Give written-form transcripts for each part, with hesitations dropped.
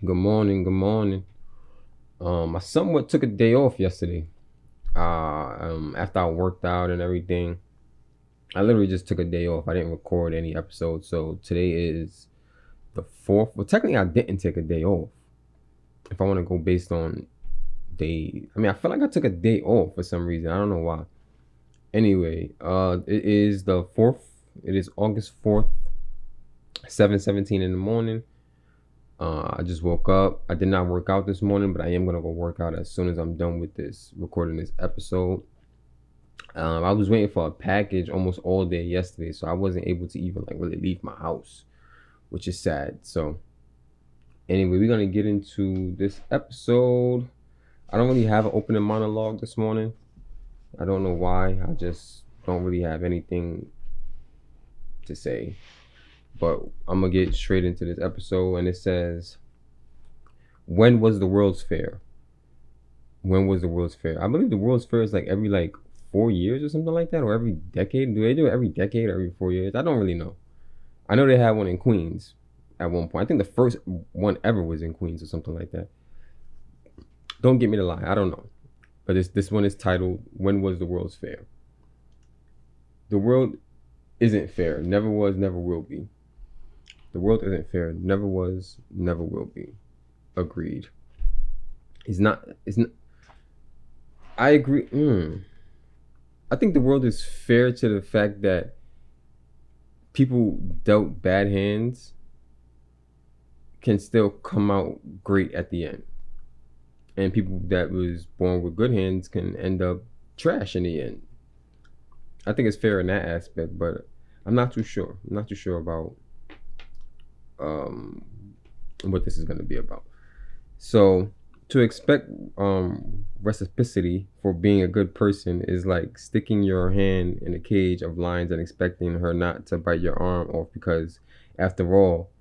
Good morning, good morning. I somewhat took a day off yesterday. After I worked out and everything, I literally just took a day off. I didn't record any episodes, so today is the fourth. Well, technically, I didn't take a day off. If I want to go based on day, I feel like I took a day off for some reason. I don't know why. Anyway, it is the fourth. It is August 4th, 7:17 in the morning. I just woke up. I did not work out this morning, but I am gonna go work out as soon as I'm done with this recording this episode. I was waiting for a package almost all day yesterday, so I wasn't able to even like really leave my house, which is sad. So anyway, we're gonna get into this episode. I don't really have an opening monologue this morning. I don't know why. I just don't really have anything to say. But I'm gonna get straight into this episode, and it says, "When was the World's Fair?" When was the World's Fair? I believe the World's Fair is like every like 4 years or something like that, or every decade. Do they do it every decade or every 4 years? I don't really know. I know they had one in Queens at one point. I think the first one ever was in Queens or something like that. Don't get me to lie, I don't know. But this one is titled "When Was the World's Fair?" The world isn't fair. Never was, never will be. The world isn't fair. Never was, never will be. Agreed. It's not. It's not. I agree. I think the world is fair to the fact that people dealt bad hands can still come out great at the end, and people that was born with good hands can end up trash in the end. I think it's fair in that aspect, but I'm not too sure. I'm not too sure about um, what this is going to be about. So to expect reciprocity for being a good person is like sticking your hand in a cage of lions and expecting her not to bite your arm off, because after all,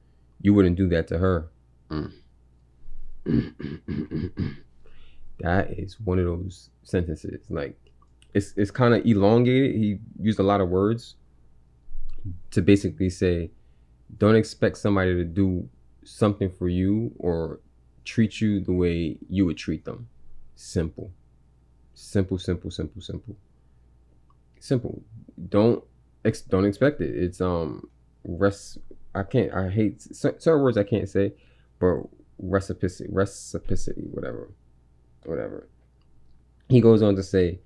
you wouldn't do that to her. Mm. That is one of those sentences. Like it's kind of elongated. He used a lot of words to basically say, don't expect somebody to do something for you or treat you the way you would treat them. Simple. Simple, simple, simple, simple. Simple. Don't expect it. It's rest I hate certain words I can't say, but reciprocity, whatever. He goes on to say,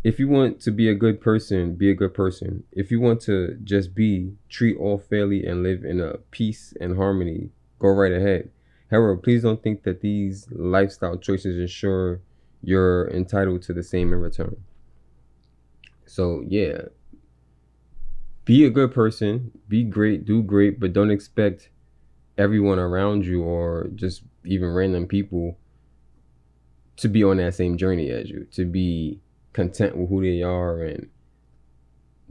if you want to be a good person, be a good person. If you want to just be, treat all fairly and live in a peace and harmony, go right ahead. However, please don't think that these lifestyle choices ensure you're entitled to the same in return. So yeah, be a good person, be great, do great, but don't expect everyone around you or just even random people to be on that same journey as you, to be content with who they are and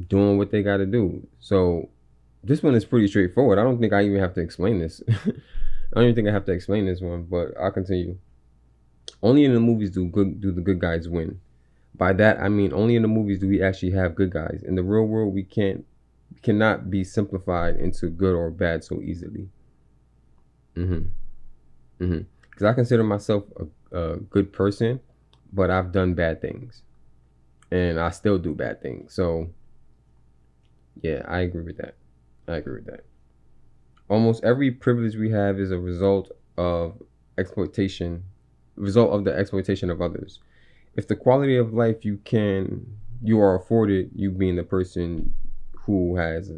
doing what they got to do. So this one is pretty straightforward. I don't think I even have to explain this. I don't even think I have to explain this one, but I'll continue. Only in the movies do the good guys win. By that I mean only in the movies do we actually have good guys. In the real world, we cannot be simplified into good or bad so easily. Mhm. Mhm. Because I consider myself a good person, but I've done bad things, and I still do bad things. So yeah, I agree with that. I agree with that. Almost every privilege we have is a of exploitation, result of the exploitation of others. If the quality of life you are afforded, you being the person who has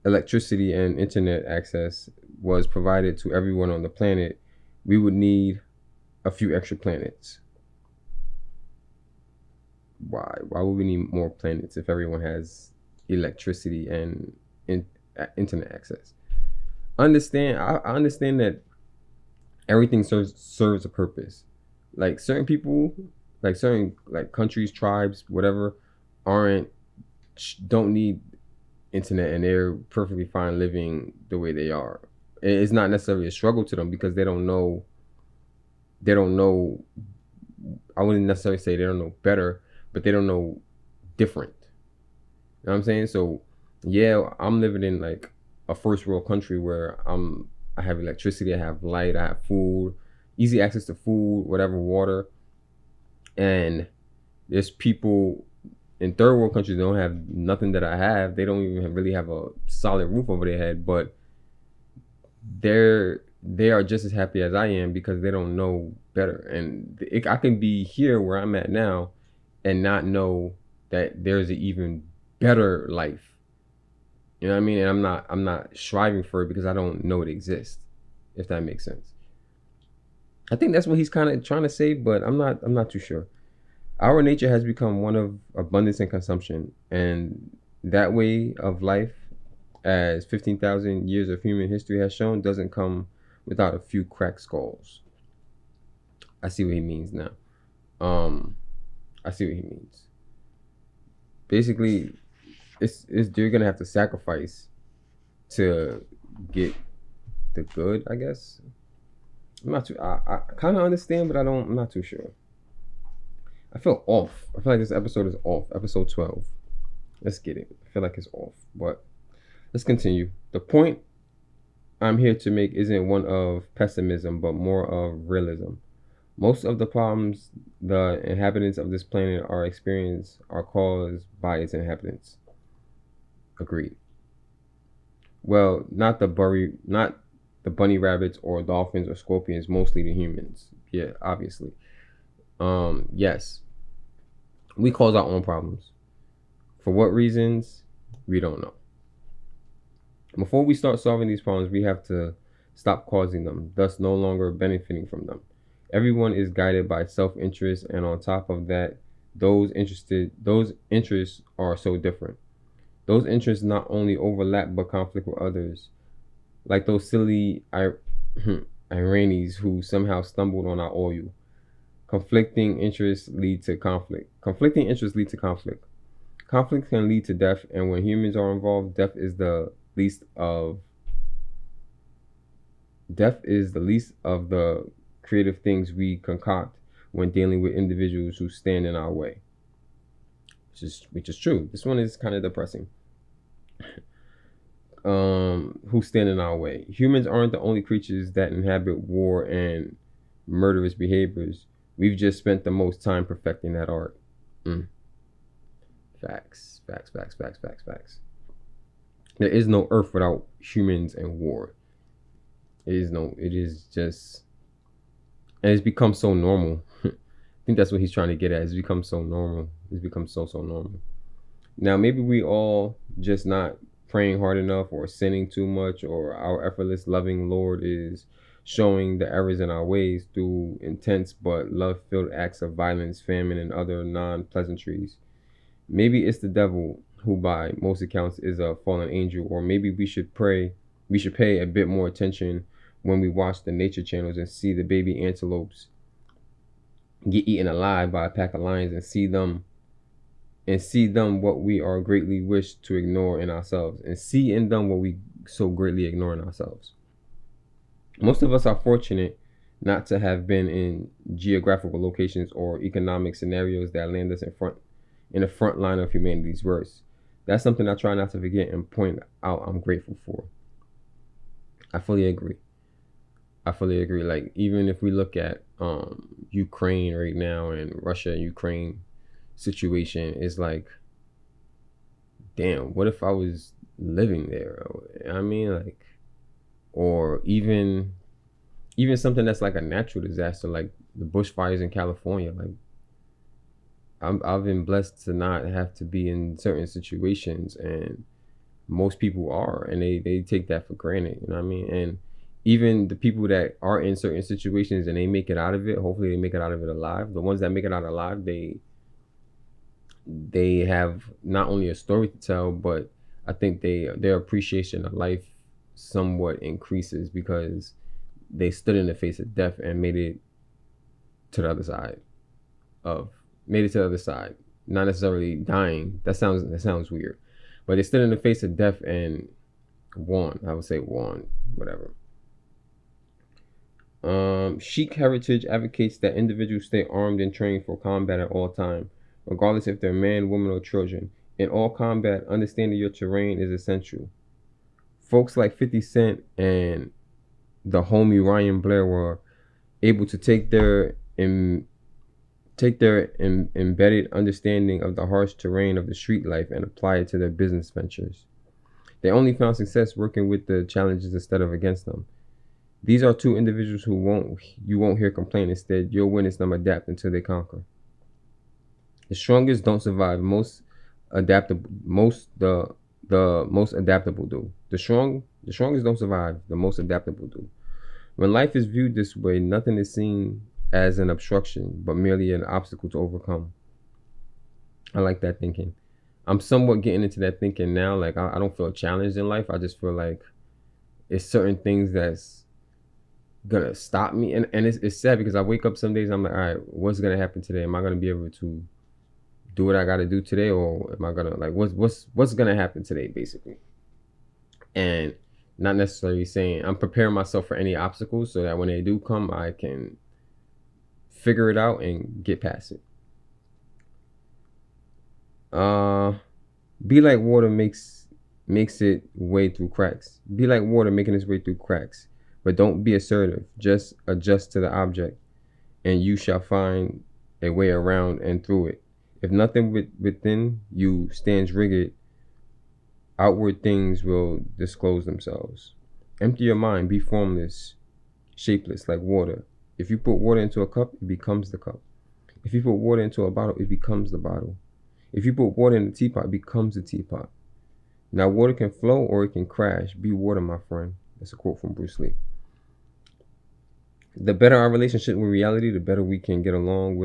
electricity and internet access, was provided to everyone on the planet, we would need a few extra planets. Why would we need more planets if everyone has electricity and internet access? I understand that everything serves a purpose. Like certain people, like certain like countries, tribes, whatever, aren't don't need internet, and they're perfectly fine living the way they are. It's not necessarily a struggle to them because they don't know. They don't know. I wouldn't necessarily say they don't know better, but they don't know different. You know what I'm saying? So yeah, I'm living in like a first world country where I have electricity, I have light, I have food, easy access to food, whatever, water. And there's people in third world countries that don't have nothing that I have. They don't even really have a solid roof over their head, but they are just as happy as I am because they don't know better. And I can be here where I'm at now and not know that there's an even better life. You know what I mean? And I'm not striving for it because I don't know it exists, if that makes sense. I think that's what he's kind of trying to say, but I'm not too sure. Our nature has become one of abundance and consumption, and that way of life, as 15,000 years of human history has shown, doesn't come without a few cracked skulls. I see what he means now. I see what he means. Basically, it's you're gonna have to sacrifice to get the good, I guess. I'm not too. I kind of understand, but I'm not too sure. I feel off. I feel like this episode is off. Episode 12. Let's get it. I feel like it's off, but let's continue. The point I'm here to make isn't one of pessimism, but more of realism. Most of the problems the inhabitants of this planet are experiencing are caused by its inhabitants. Agreed. Well, not the bunny rabbits or dolphins or scorpions, mostly the humans. Yeah, obviously. Yes, we cause our own problems. For what reasons, we don't know. Before we start solving these problems, we have to stop causing them, thus no longer benefiting from them. Everyone is guided by self-interest, and on top of that, those interests are so different. Those interests not only overlap but conflict with others, like those silly Iranians who somehow stumbled on our oil. Conflicting interests lead to conflict. Conflict can lead to death, and when humans are involved, death is the least of the creative things we concoct when dealing with individuals who stand in our way. Which is true. This one is kind of depressing. Who stand in our way. Humans aren't the only creatures that inhabit war and murderous behaviors. We've just spent the most time perfecting that art. Facts. There is no earth without humans and war. It is just, and it's become so normal. I think that's what he's trying to get at. It's become so normal. It's become so normal. Now, maybe we all just not praying hard enough or sinning too much, or our effortless loving Lord is showing the errors in our ways through intense but love-filled acts of violence, famine, and other non-pleasantries. Maybe it's the devil, who by most accounts is a fallen angel, or maybe we should pay a bit more attention when we watch the nature channels and see the baby antelopes get eaten alive by a pack of lions, and see them what we are greatly wish to ignore in ourselves, and see in them what we so greatly ignore in ourselves. Most of us are fortunate not to have been in geographical locations or economic scenarios that land us in the front line of humanity's worst. That's something I try not to forget and point out I'm grateful for. I fully agree. Like, even if we look at Ukraine right now, and Russia and Ukraine situation, is like, damn, what if I was living there? I mean, like, or even something that's like a natural disaster, like the bushfires in California. Like, I've been blessed to not have to be in certain situations, and most people are, and they take that for granted. You know what I mean? And even the people that are in certain situations and they make it out of it, hopefully they make it out of it alive. The ones that make it out alive, they have not only a story to tell, but I think their appreciation of life somewhat increases because they stood in the face of death and made it to the other side. Not necessarily dying. That sounds weird, but they stood in the face of death and won. I would say won, whatever. Sikh heritage advocates that individuals stay armed and trained for combat at all time, regardless if they're man, woman, or children. In all combat, understanding your terrain is essential. Folks like 50 Cent and the homie Ryan Blair were able to take their embedded understanding of the harsh terrain of the street life and apply it to their business ventures. They only found success working with the challenges instead of against them. These are two individuals who you won't hear complain. Instead, you'll witness them adapt until they conquer. The strongest don't survive. The most adaptable do. The strongest don't survive. The most adaptable do. When life is viewed this way, nothing is seen as an obstruction, but merely an obstacle to overcome. I like that thinking. I'm somewhat getting into that thinking now. Like I don't feel challenged in life. I just feel like it's certain things that's gonna stop me, and it's sad because I wake up some days, I'm like, all right, what's gonna happen today? Am I gonna be able to do what I gotta do today, or am I gonna like what's gonna happen today, basically? And not necessarily saying I'm preparing myself for any obstacles so that when they do come, I can figure it out and get past it. Be like water makes it way through cracks. Be like water making its way through cracks. But don't be assertive. Just adjust to the object, and you shall find a way around and through it. If nothing within you stands rigid, outward things will disclose themselves. Empty your mind. Be formless, shapeless, like water. If you put water into a cup, it becomes the cup. If you put water into a bottle, it becomes the bottle. If you put water in a teapot, it becomes a teapot. Now, water can flow or it can crash. Be water, my friend. That's a quote from Bruce Lee. The better our relationship with reality, the better we can get along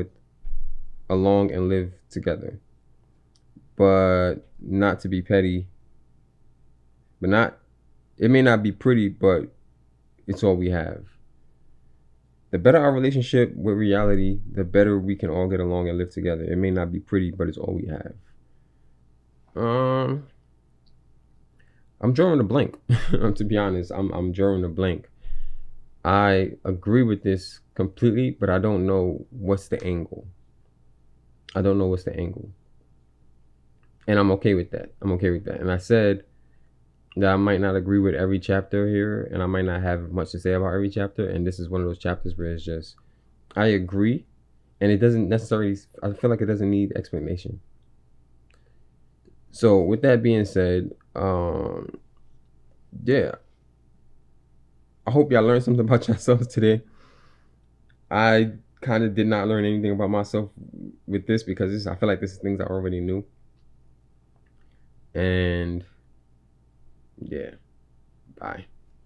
and live together. But not to be petty. It may not be pretty, but it's all we have. The better our relationship with reality, the better we can all get along and live together. It may not be pretty, but it's all we have. I'm drawing a blank. To be honest, I'm drawing a blank. I agree with this completely, but I don't know what's the angle. And I'm okay with that. And I said that I might not agree with every chapter here, and I might not have much to say about every chapter. And this is one of those chapters where it's just, I agree, and it doesn't necessarily, I feel like it doesn't need explanation. So with that being said, yeah, I hope y'all learned something about yourselves today. I kind of did not learn anything about myself with this because I feel like this is things I already knew. And yeah, bye.